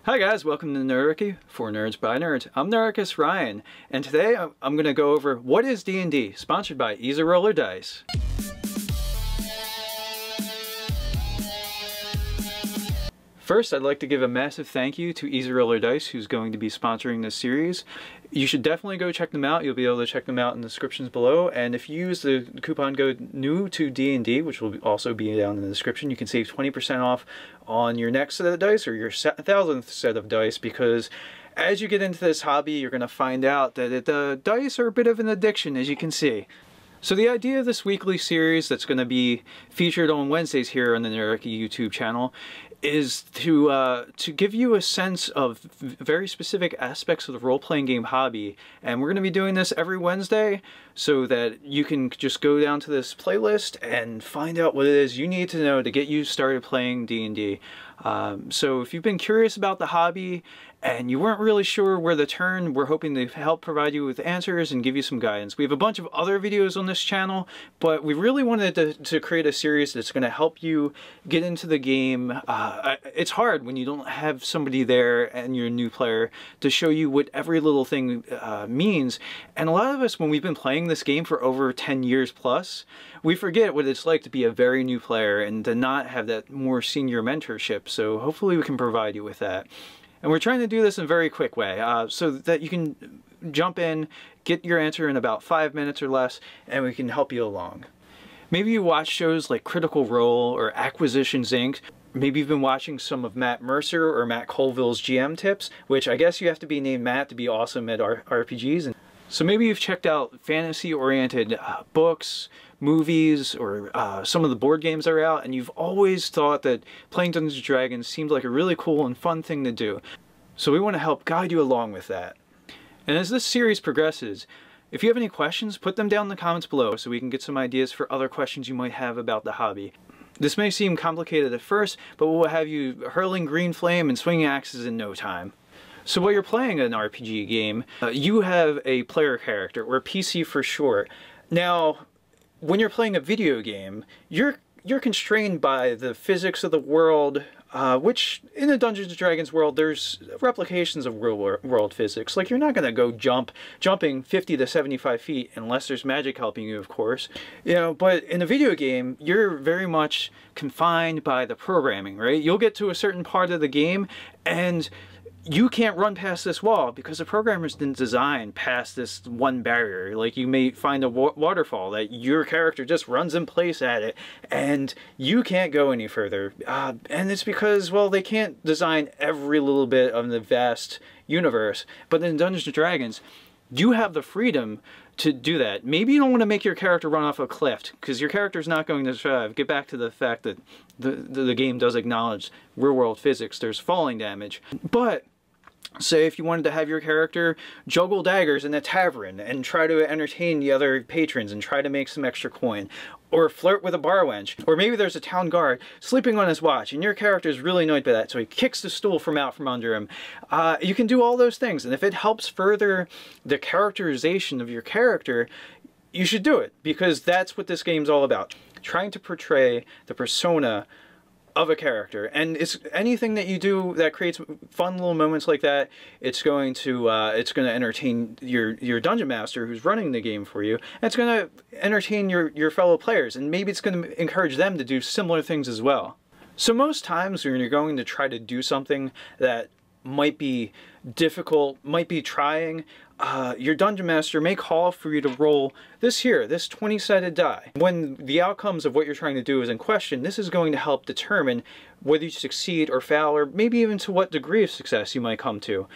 Hi guys, welcome to Nerdarchy, for Nerds by Nerds. I'm Nerdarchist Ryan, and today I'm going to go over what is D&D, sponsored by Easy Roller Dice. First, I'd like to give a massive thank you to Easy Roller Dice, who's going to be sponsoring this series. You should definitely go check them out. You'll be able to check them out in the descriptions below. And if you use the coupon code new to D&D, which will also be down in the description, you can save 20% off on your next set of dice or your 1000th set of dice, because as you get into this hobby, you're going to find out that the dice are a bit of an addiction, as you can see. So the idea of this weekly series that's going to be featured on Wednesdays here on the Nerdarchy YouTube channel is to give you a sense of very specific aspects of the role-playing game hobby. And we're going to be doing this every Wednesday so that you can just go down to this playlist and find out what it is you need to know to get you started playing D&D. So if you've been curious about the hobby and you weren't really sure where to turn, we're hoping to help provide you with answers and give you some guidance. We have a bunch of other videos on this channel, but we really wanted to create a series that's going to help you get into the game. It's hard when you don't have somebody there and you're a new player to show you what every little thing means. And a lot of us, when we've been playing this game for over 10 years plus, we forget what it's like to be a very new player and to not have that more senior mentorship. So hopefully we can provide you with that. And we're trying to do this in a very quick way so that you can jump in, get your answer in about 5 minutes or less, and we can help you along. Maybe you watch shows like Critical Role or Acquisitions Inc. Maybe you've been watching some of Matt Mercer or Matt Colville's GM tips, which I guess you have to be named Matt to be awesome at RPGs. And so maybe you've checked out fantasy-oriented books, movies, or some of the board games that are out, and you've always thought that playing Dungeons & Dragons seemed like a really cool and fun thing to do. So we want to help guide you along with that. And as this series progresses, if you have any questions, put them down in the comments below so we can get some ideas for other questions you might have about the hobby. This may seem complicated at first, but we'll have you hurling green flame and swinging axes in no time. So while you're playing an RPG game, you have a player character, or PC for short. Now, when you're playing a video game, you're constrained by the physics of the world, which in the Dungeons & Dragons world, there's replications of real world physics. Like, you're not going to go jumping 50 to 75 feet unless there's magic helping you, of course. You know, but in a video game, you're very much confined by the programming, right? You'll get to a certain part of the game and you can't run past this wall because the programmers didn't design past this one barrier. Like, you may find a waterfall that your character just runs in place at it and you can't go any further. And it's because, well, they can't design every little bit of the vast universe. But in Dungeons & Dragons, you have the freedom to do that. Maybe you don't want to make your character run off a cliff because your character's not going to survive. Get back to the fact that the game does acknowledge real world physics. There's falling damage. But say if you wanted to have your character juggle daggers in a tavern and try to entertain the other patrons and try to make some extra coin, or flirt with a bar wench, or maybe there's a town guard sleeping on his watch and your character is really annoyed by that, so he kicks the stool out from under him. You can do all those things, and if it helps further the characterization of your character, you should do it, because that's what this game's all about. Trying to portray the persona of a character, and it's anything that you do that creates fun little moments like that. It's going to entertain your dungeon master who's running the game for you, and it's going to entertain your fellow players, and maybe it's going to encourage them to do similar things as well. So most times when you're going to try to do something that might be difficult, might be trying, your dungeon master may call for you to roll this 20-sided die. When the outcomes of what you're trying to do is in question, this is going to help determine whether you succeed or fail, or maybe even to what degree of success you might come to.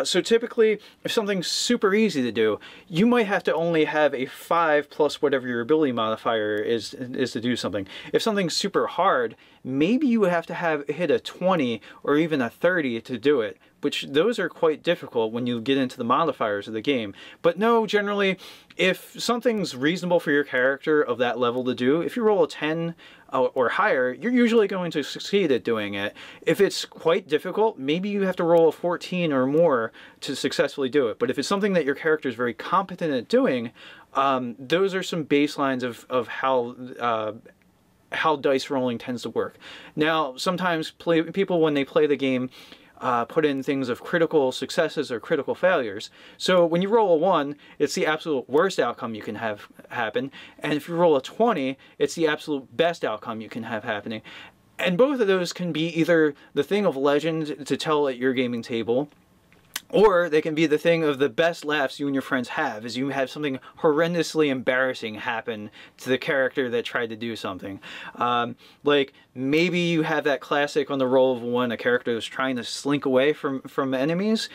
So typically, if something's super easy to do, you might have to only have a 5 plus whatever your ability modifier is to do something. If something's super hard, maybe you have to hit a 20 or even a 30 to do it, which those are quite difficult when you get into the modifiers of the game. But no, generally, if something's reasonable for your character of that level to do, if you roll a 10 or higher, you're usually going to succeed at doing it. If it's quite difficult, maybe you have to roll a 14 or more to successfully do it. But if it's something that your character is very competent at doing, those are some baselines of how dice rolling tends to work. Now, sometimes people, when they play the game, put in things of critical successes or critical failures. So when you roll a 1, it's the absolute worst outcome you can have happen, and if you roll a 20, it's the absolute best outcome you can have happening. And both of those can be either the thing of legend to tell at your gaming table, or they can be the thing of the best laughs you and your friends have, as you have something horrendously embarrassing happen to the character that tried to do something. Like, maybe you have that classic on the roll of 1, a character who's trying to slink away from enemies,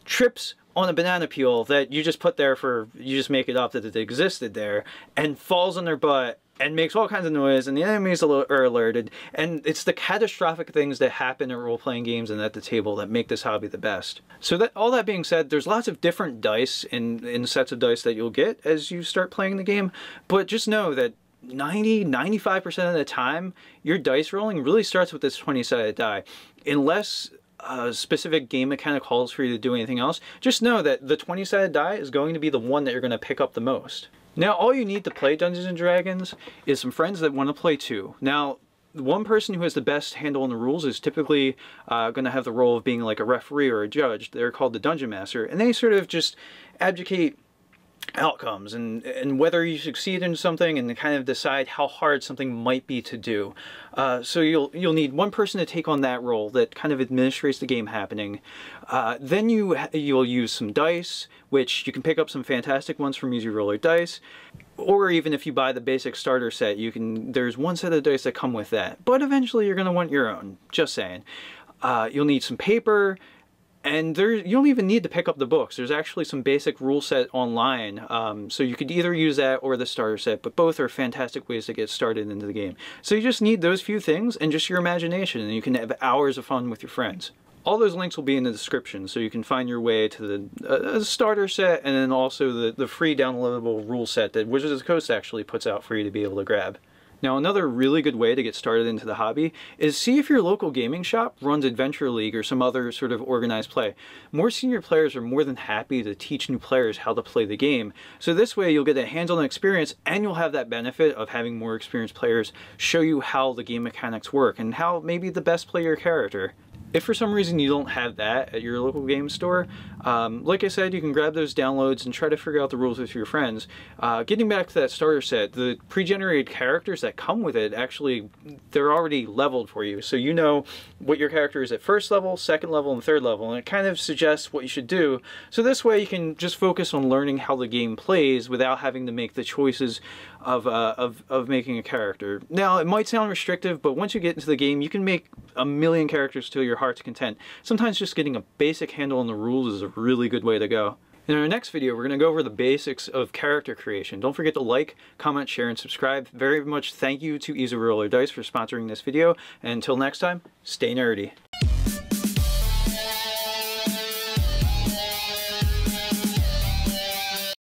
trips on a banana peel that you just put there you just make it up that it existed there, and falls on their butt, and makes all kinds of noise, and the enemies are alerted, and it's the catastrophic things that happen in role-playing games and at the table that make this hobby the best. So all that being said, there's lots of different dice in sets of dice that you'll get as you start playing the game, but just know that 95% of the time, your dice rolling really starts with this 20-sided die. Unless a specific game mechanic calls for you to do anything else, just know that the 20-sided die is going to be the one that you're going to pick up the most. Now, all you need to play Dungeons & Dragons is some friends that want to play too. Now, one person who has the best handle on the rules is typically going to have the role of being like a referee or a judge. They're called the Dungeon Master, and they sort of just advocate outcomes and whether you succeed in something, and kind of decide how hard something might be to do. So you'll need one person to take on that role that kind of administrates the game happening. Then you'll use some dice, which you can pick up some fantastic ones from Easy Roller Dice, or even if you buy the basic starter set, there's one set of dice that come with that. But eventually you're going to want your own, just saying. You'll need some paper. And you don't even need to pick up the books. There's actually some basic rule set online, so you could either use that or the starter set, but both are fantastic ways to get started into the game. So you just need those few things and just your imagination, and you can have hours of fun with your friends. All those links will be in the description, so you can find your way to the starter set, and then also the free downloadable rule set that Wizards of the Coast actually puts out for you to be able to grab. Now, another really good way to get started into the hobby is see if your local gaming shop runs Adventure League or some other sort of organized play. More senior players are more than happy to teach new players how to play the game. So this way you'll get a hands-on experience, and you'll have that benefit of having more experienced players show you how the game mechanics work and how maybe the best play your character. If for some reason you don't have that at your local game store, like I said, you can grab those downloads and try to figure out the rules with your friends. Getting back to that starter set, the pre-generated characters that come with it, actually, they're already leveled for you. So you know what your character is at first level, second level, and third level, and it kind of suggests what you should do. So this way you can just focus on learning how the game plays without having to make the choices of making a character. Now, it might sound restrictive, but once you get into the game, you can make a million characters to your heart's content. Sometimes just getting a basic handle on the rules is a really good way to go. In our next video, we're going to go over the basics of character creation. Don't forget to like, comment, share, and subscribe. Very much thank you to Easy Roller Dice for sponsoring this video. And until next time, stay nerdy.